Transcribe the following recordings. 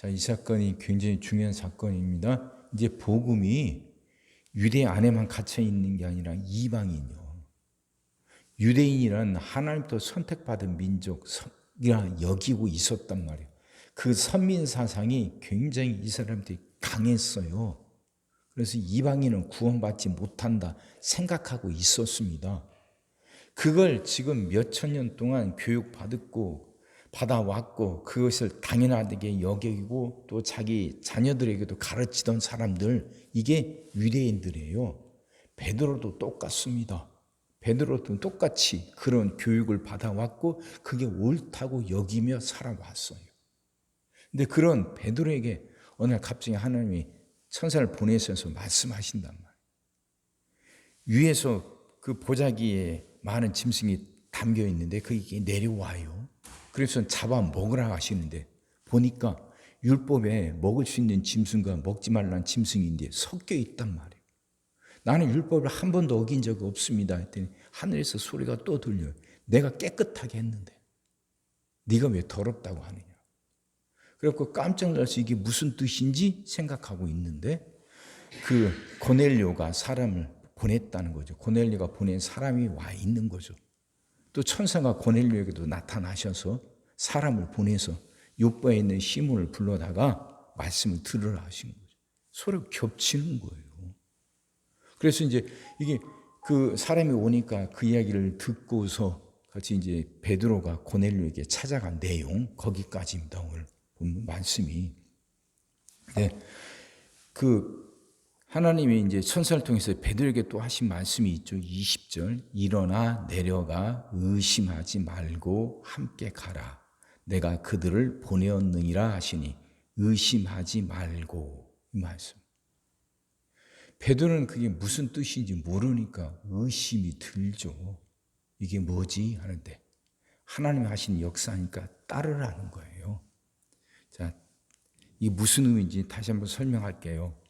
자, 이 사건이 굉장히 중요한 사건입니다. 이제 복음이 유대 안에만 갇혀 있는 게 아니라 이방인요. 유대인이란 하나님도 선택받은 민족이라 여기고 있었단 말이에요. 그 선민 사상이 굉장히 이 사람들이 강했어요. 그래서 이방인은 구원받지 못한다 생각하고 있었습니다. 그걸 지금 몇천 년 동안 받아왔고 그것을 당연하게 여기고 또 자기 자녀들에게도 가르치던 사람들, 이게 유대인들이에요. 베드로도 똑같습니다. 베드로도 똑같이 그런 교육을 받아왔고 그게 옳다고 여기며 살아왔어요. 근데 그런 베드로에게 어느 날 갑자기 하나님이 천사를 보내셔서 말씀하신단 말이에요. 위에서 그 보자기에 많은 짐승이 담겨 있는데 그게 내려와요. 그래서 잡아 먹으라 하시는데 보니까 율법에 먹을 수 있는 짐승과 먹지 말라는 짐승인데 섞여 있단 말이에요. 나는 율법을 한 번도 어긴 적이 없습니다 했더니 하늘에서 소리가 또 들려요. 내가 깨끗하게 했는데 네가 왜 더럽다고 하느냐. 그래서 깜짝 놀라서 이게 무슨 뜻인지 생각하고 있는데 그 고넬료가 사람을 보냈다는 거죠. 고넬료가 보낸 사람이 와 있는 거죠. 또 천사가 고넬료에게도 나타나셔서 사람을 보내서 요바에 있는 시몬을 불러다가 말씀을 들으라 하신 거죠. 서로 겹치는 거예요. 그래서 이제 이게 그 사람이 오니까 그 이야기를 듣고서 같이 이제 베드로가 고넬료에게 찾아간 내용, 거기까지입니다. 오늘 본 말씀이. 네. 하나님이 이제 천사를 통해서 베드로에게 또 하신 말씀이 있죠. 20절. 일어나 내려가 의심하지 말고 함께 가라. 내가 그들을 보내었느니라 하시니 의심하지 말고, 이 말씀. 베드로는 그게 무슨 뜻인지 모르니까 의심이 들죠. 이게 뭐지 하는데 하나님이 하신 역사니까 따르라는 거예요. 자, 이 무슨 의미인지 다시 한번 설명할게요.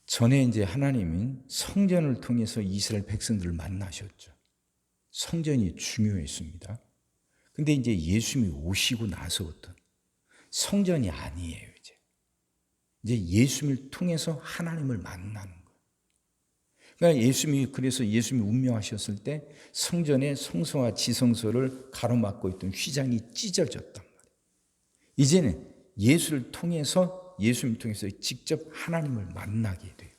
전에 이제 하나님은 성전을 통해서 이스라엘 백성들을 만나셨죠. 성전이 중요했습니다. 근데 이제 예수님이 오시고 나서부터 성전이 아니에요, 이제 예수님을 통해서 하나님을 만나는 거예요. 그러니까 그래서 예수님이 운명하셨을 때 성전의 성소와 지성소를 가로막고 있던 휘장이 찢어졌단 말이에요. 이제는 예수님을 통해서 직접 하나님을 만나게 돼요.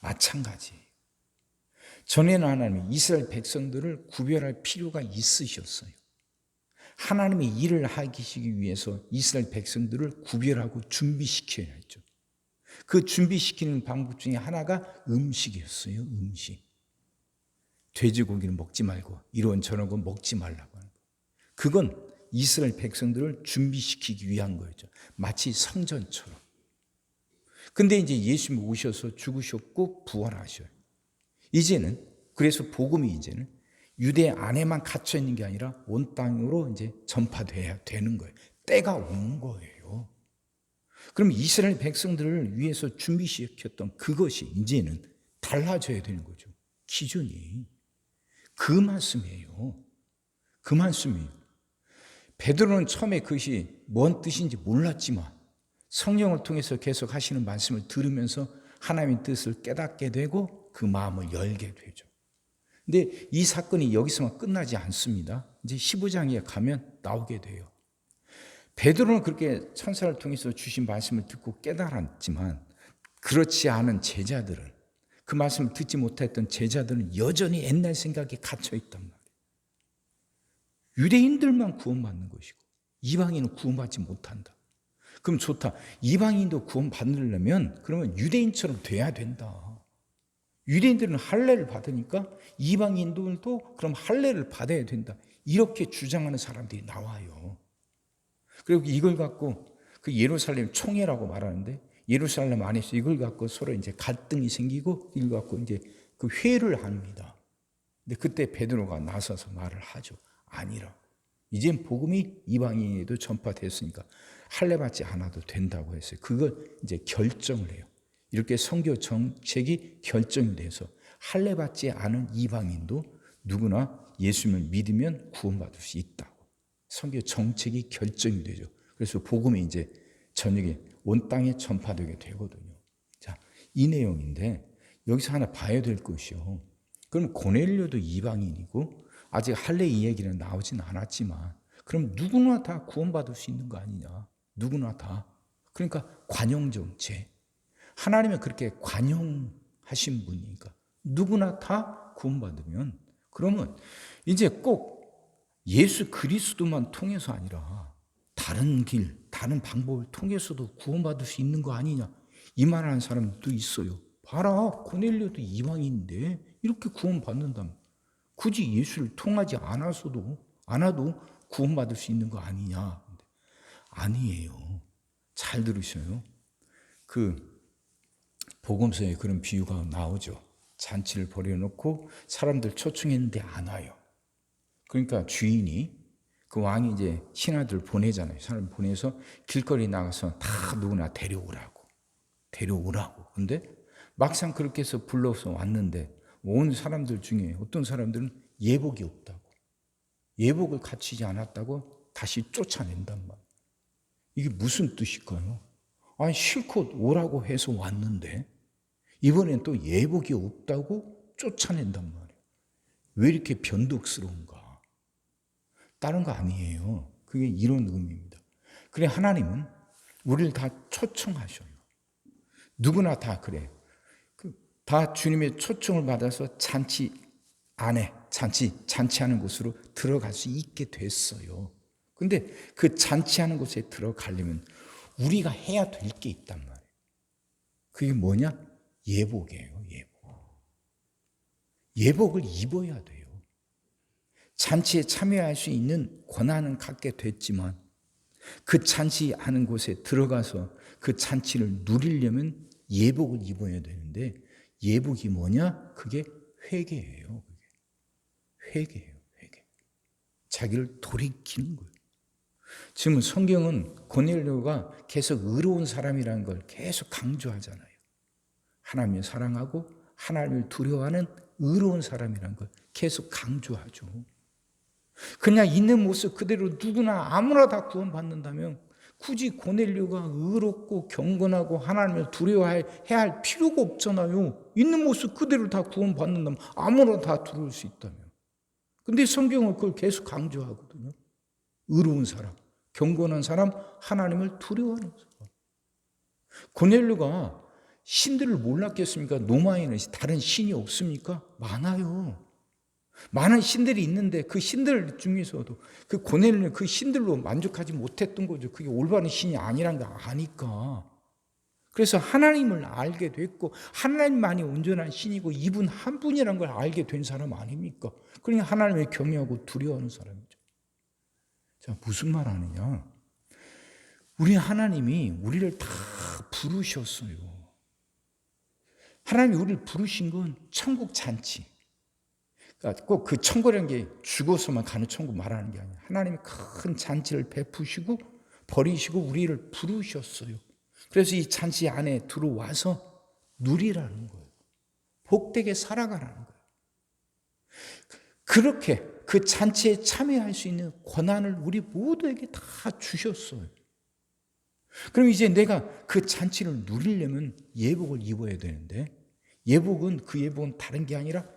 마찬가지예요. 전에는 하나님이 이스라엘 백성들을 구별할 필요가 있으셨어요. 하나님의 일을 하시기 위해서 이스라엘 백성들을 구별하고 준비시켜야 했죠. 그 준비시키는 방법 중에 하나가 음식이었어요. 음식. 돼지고기는 먹지 말고 이런 저런 거 먹지 말라고 하는 거. 그건 이스라엘 백성들을 준비시키기 위한 거였죠. 마치 성전처럼. 근데 이제 예수님이 오셔서 죽으셨고 부활하셔요. 그래서 복음이 이제는 유대 안에만 갇혀 있는 게 아니라 온 땅으로 이제 전파돼야 되는 거예요. 때가 온 거예요. 그럼 이스라엘 백성들을 위해서 준비시켰던 그것이 이제는 달라져야 되는 거죠. 기준이. 그 말씀이에요. 그 말씀이에요. 베드로는 처음에 그것이 뭔 뜻인지 몰랐지만 성령을 통해서 계속 하시는 말씀을 들으면서 하나님의 뜻을 깨닫게 되고 그 마음을 열게 되죠. 근데 이 사건이 여기서만 끝나지 않습니다. 이제 15장에 가면 나오게 돼요. 베드로는 그렇게 천사를 통해서 주신 말씀을 듣고 깨달았지만 그렇지 않은 제자들은, 그 말씀을 듣지 못했던 제자들은 여전히 옛날 생각에 갇혀 있단 말이에요. 유대인들만 구원받는 것이고 이방인은 구원받지 못한다. 그럼 좋다. 이방인도 구원받으려면 그러면 유대인처럼 돼야 된다. 유대인들은 할례를 받으니까 이방인들도 그럼 할례를 받아야 된다. 이렇게 주장하는 사람들이 나와요. 그리고 이걸 갖고 그 예루살렘 총회라고 말하는데 예루살렘 안에서 이걸 갖고 서로 이제 갈등이 생기고 이걸 갖고 이제 그 회의를 합니다. 근데 그때 베드로가 나서서 말을 하죠. 아니라. 이젠 복음이 이방인에도 전파됐으니까 할례 받지 않아도 된다고 했어요. 그걸 이제 결정을 해요. 이렇게 선교 정책이 결정이 돼서 할례 받지 않은 이방인도 누구나 예수님을 믿으면 구원받을 수 있다고 선교 정책이 결정이 되죠. 그래서 복음이 이제 저녁에 온 땅에 전파되게 되거든요. 자, 이 내용인데 여기서 하나 봐야 될 것이요. 그럼 고넬료도 이방인이고 아직 할례 이 얘기는 나오진 않았지만 그럼 누구나 다 구원받을 수 있는 거 아니냐? 누구나 다. 그러니까 관용정체. 하나님은 그렇게 관용하신 분이니까 누구나 다 구원받으면 그러면 이제 꼭 예수 그리스도만 통해서 아니라 다른 길, 다른 방법을 통해서도 구원받을 수 있는 거 아니냐? 이 말하는 사람도 있어요. 봐라, 고넬료도 이방인인데 이렇게 구원받는다면 굳이 예수를 통하지 않아도 구원받을 수 있는 거 아니냐? 아니에요. 잘 들으셔요. 그 복음서에 그런 비유가 나오죠. 잔치를 벌여놓고 사람들 초청했는데 안 와요. 그러니까 주인이 그 왕이 이제 신하들 보내잖아요. 사람 보내서 길거리 나가서 다 누구나 데려오라고. 근데 막상 그렇게 해서 불러서 왔는데 온 사람들 중에 어떤 사람들은 예복이 없다고. 예복을 갖추지 않았다고 다시 쫓아낸단 말이에요. 이게 무슨 뜻일까요? 아니 실컷 오라고 해서 왔는데 이번엔 또 예복이 없다고 쫓아낸단 말이에요. 왜 이렇게 변덕스러운가? 다른 거 아니에요. 그게 이런 의미입니다. 그래 하나님은 우리를 다 초청하셔요. 누구나 다 그래. 다 주님의 초청을 받아서 잔치 안에 잔치하는 곳으로 들어갈 수 있게 됐어요. 근데 그 잔치하는 곳에 들어가려면 우리가 해야 될 게 있단 말이에요. 그게 뭐냐? 예복이에요. 예복을 입어야 돼요. 잔치에 참여할 수 있는 권한은 갖게 됐지만 그 잔치하는 곳에 들어가서 그 잔치를 누리려면 예복을 입어야 되는데 예복이 뭐냐? 그게 회개예요. 회개예요. 자기를 돌이키는 거예요. 지금 성경은 고넬료가 계속 의로운 사람이라는 걸 계속 강조하잖아요. 하나님을 사랑하고 하나님을 두려워하는 의로운 사람이라는 걸 계속 강조하죠. 그냥 있는 모습 그대로 누구나 아무나 다 구원받는다면 굳이 고넬료가 의롭고 경건하고 하나님을 두려워해야 할 필요가 없잖아요. 있는 모습 그대로 다 구원받는다면 아무나 다 들어올 수 있다면. 근데 성경은 그걸 계속 강조하거든요. 의로운 사람, 경건한 사람, 하나님을 두려워하는 사람. 고넬료가 신들을 몰랐겠습니까? 노마에는 다른 신이 없습니까? 많아요. 많은 신들이 있는데 그 신들 중에서도 그 고넬료는 그 신들로 만족하지 못했던 거죠. 그게 올바른 신이 아니란 거 아니까. 그래서 하나님을 알게 됐고 하나님만이 온전한 신이고 이분 한 분이란 걸 알게 된 사람 아닙니까? 그러니까 하나님을 경외하고 두려워하는 사람이죠. 자, 무슨 말 하느냐? 우리 하나님이 우리를 다 부르셨어요. 하나님이 우리를 부르신 건 천국 잔치. 그러니까 꼭 그 천국이라는 게 죽어서만 가는 천국 말하는 게 아니에요. 하나님이 큰 잔치를 베푸시고 버리시고 우리를 부르셨어요. 그래서 이 잔치 안에 들어와서 누리라는 거예요. 복되게 살아가라는 거예요. 그렇게 그 잔치에 참여할 수 있는 권한을 우리 모두에게 다 주셨어요. 그럼 이제 내가 그 잔치를 누리려면 예복을 입어야 되는데 그 예복은 다른 게 아니라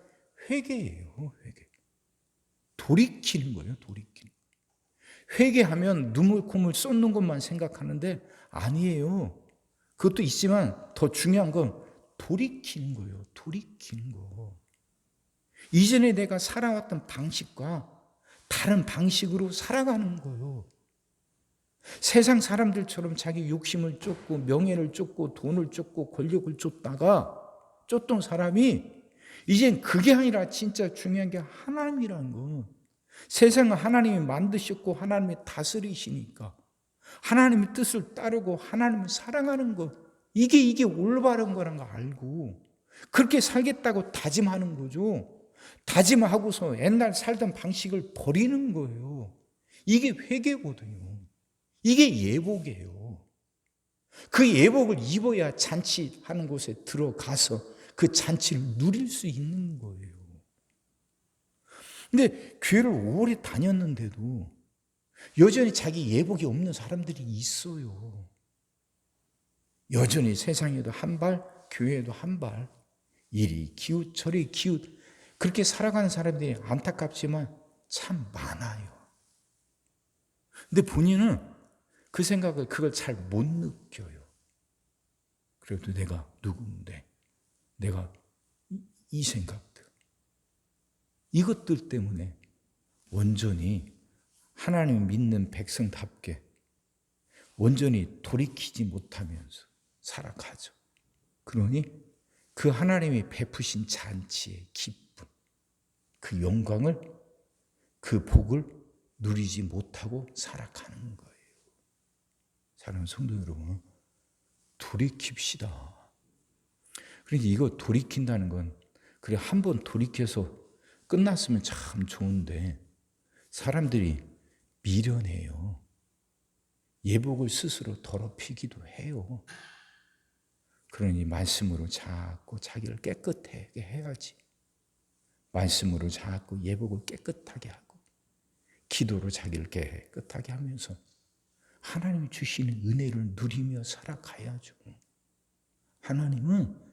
회개예요. 회개. 돌이키는 거예요. 돌이키는. 회개하면 눈물 콧물 쏟는 것만 생각하는데 아니에요. 그것도 있지만 더 중요한 건 돌이키는 거예요. 돌이키는 거. 이전에 내가 살아왔던 방식과 다른 방식으로 살아가는 거예요. 세상 사람들처럼 자기 욕심을 쫓고 명예를 쫓고 돈을 쫓고 권력을 쫓던 사람이 이젠 그게 아니라 진짜 중요한 게 하나님이라는 거. 세상은 하나님이 만드셨고 하나님이 다스리시니까 하나님의 뜻을 따르고 하나님을 사랑하는 것, 이게 올바른 거란 거 알고 그렇게 살겠다고 다짐하는 거죠. 다짐하고서 옛날 살던 방식을 버리는 거예요. 이게 회개거든요. 이게 예복이에요. 그 예복을 입어야 잔치하는 곳에 들어가서 그 잔치를 누릴 수 있는 거예요. 근데 교회를 오래 다녔는데도 여전히 자기 예복이 없는 사람들이 있어요. 여전히 세상에도 한 발, 교회에도 한 발, 이리 기웃 저리 기웃 그렇게 살아가는 사람들이 안타깝지만 참 많아요. 근데 본인은 그 생각을 그걸 잘 못 느껴요. 그래도 내가 누군데, 내가 이 생각들, 이것들 때문에 온전히 하나님을 믿는 백성답게 온전히 돌이키지 못하면서 살아가죠. 그러니 그 하나님이 베푸신 잔치의 기쁨, 그 영광을, 그 복을 누리지 못하고 살아가는 거예요. 사랑하는 성도 여러분, 돌이킵시다. 그러니까 이거 돌이킨다는 건 그래 한 번 돌이켜서 끝났으면 참 좋은데 사람들이 미련해요. 예복을 스스로 더럽히기도 해요. 그러니 말씀으로 자꾸 자기를 깨끗하게 해야지. 말씀으로 자꾸 예복을 깨끗하게 하고 기도로 자기를 깨끗하게 하면서 하나님이 주시는 은혜를 누리며 살아가야죠. 하나님은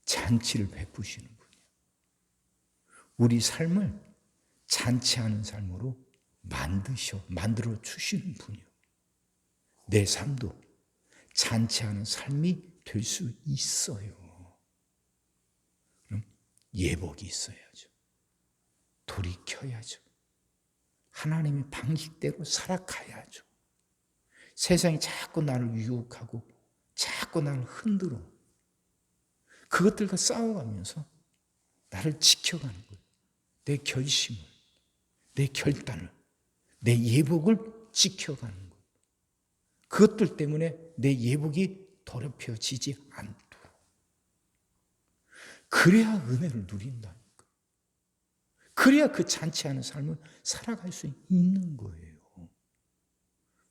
잔치를 베푸시는 분이에요. 우리 삶을 잔치하는 삶으로 만들어 주시는 분이에요. 내 삶도 잔치하는 삶이 될 수 있어요. 그럼 예복이 있어야죠. 돌이켜야죠. 하나님의 방식대로 살아가야죠. 세상이 자꾸 나를 유혹하고 자꾸 나를 흔들어. 그것들과 싸워가면서 나를 지켜가는 거예요. 내 결심을, 내 결단을, 내 예복을 지켜가는 거예요. 그것들 때문에 내 예복이 더럽혀지지 않도록. 그래야 은혜를 누린다니까. 그래야 그 잔치하는 삶을 살아갈 수 있는 거예요.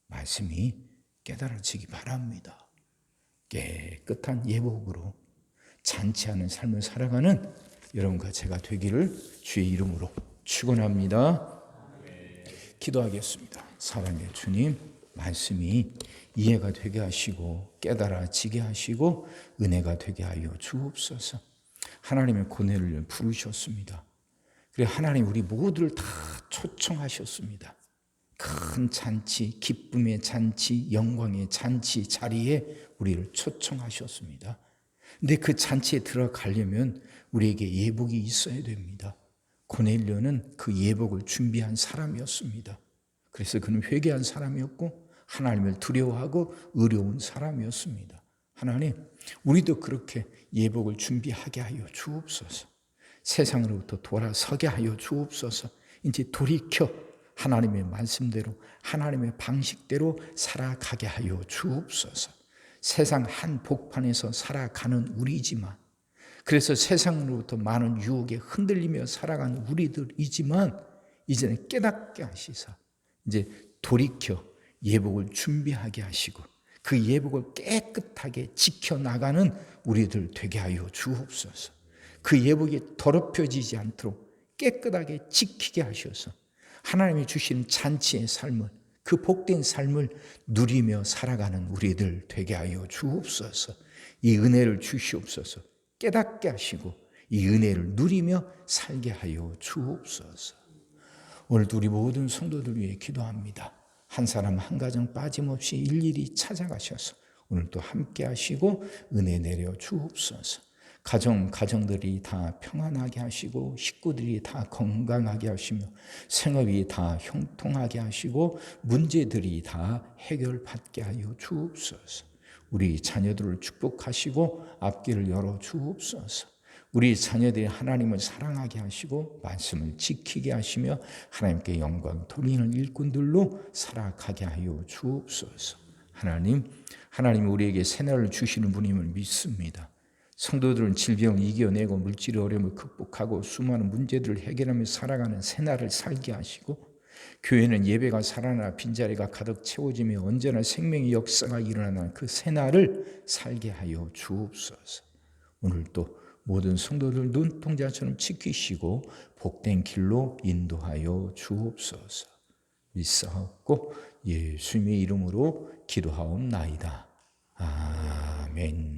말씀이 깨달아지기 바랍니다. 깨끗한 예복으로 잔치하는 삶을 살아가는 여러분과 제가 되기를 주의 이름으로 축원합니다. 기도하겠습니다. 사랑의 주님, 말씀이 이해가 되게 하시고 깨달아지게 하시고 은혜가 되게 하여 주옵소서. 하나님의 고뇌를 부르셨습니다. 그래 하나님 우리 모두를 다 초청하셨습니다. 큰 잔치, 기쁨의 잔치, 영광의 잔치 자리에 우리를 초청하셨습니다. 근데 그 잔치에 들어가려면 우리에게 예복이 있어야 됩니다. 고넬료는 그 예복을 준비한 사람이었습니다. 그래서 그는 회개한 사람이었고 하나님을 두려워하고 의로운 사람이었습니다. 하나님, 우리도 그렇게 예복을 준비하게 하여 주옵소서. 세상으로부터 돌아서게 하여 주옵소서. 이제 돌이켜 하나님의 말씀대로 하나님의 방식대로 살아가게 하여 주옵소서. 세상 한 복판에서 살아가는 우리지만 그래서 세상으로부터 많은 유혹에 흔들리며 살아가는 우리들이지만 이제는 깨닫게 하시사 이제 돌이켜 예복을 준비하게 하시고 그 예복을 깨끗하게 지켜나가는 우리들 되게 하여 주옵소서. 그 예복이 더럽혀지지 않도록 깨끗하게 지키게 하셔서 하나님이 주시는 잔치의 삶을 그 복된 삶을 누리며 살아가는 우리들 되게 하여 주옵소서. 이 은혜를 주시옵소서. 깨닫게 하시고 이 은혜를 누리며 살게 하여 주옵소서. 오늘도 우리 모든 성도들 위해 기도합니다. 한 사람 한 가정 빠짐없이 일일이 찾아가셔서 오늘도 함께 하시고 은혜 내려 주옵소서. 가정들이 다 평안하게 하시고 식구들이 다 건강하게 하시며 생업이 다 형통하게 하시고 문제들이 다 해결받게 하여 주옵소서. 우리 자녀들을 축복하시고 앞길을 열어 주옵소서. 우리 자녀들이 하나님을 사랑하게 하시고 말씀을 지키게 하시며 하나님께 영광 돌리는 일꾼들로 살아가게 하여 주옵소서. 하나님 우리에게 새날을 주시는 분임을 믿습니다. 성도들은 질병을 이겨내고 물질의 어려움을 극복하고 수많은 문제들을 해결하며 살아가는 새날을 살게 하시고 교회는 예배가 살아나 빈자리가 가득 채워지며 언제나 생명의 역사가 일어나는 그 새날을 살게 하여 주옵소서. 오늘도 모든 성도들 눈동자처럼 지키시고 복된 길로 인도하여 주옵소서. 믿사옵고 예수님의 이름으로 기도하옵나이다. 아멘. 아멘.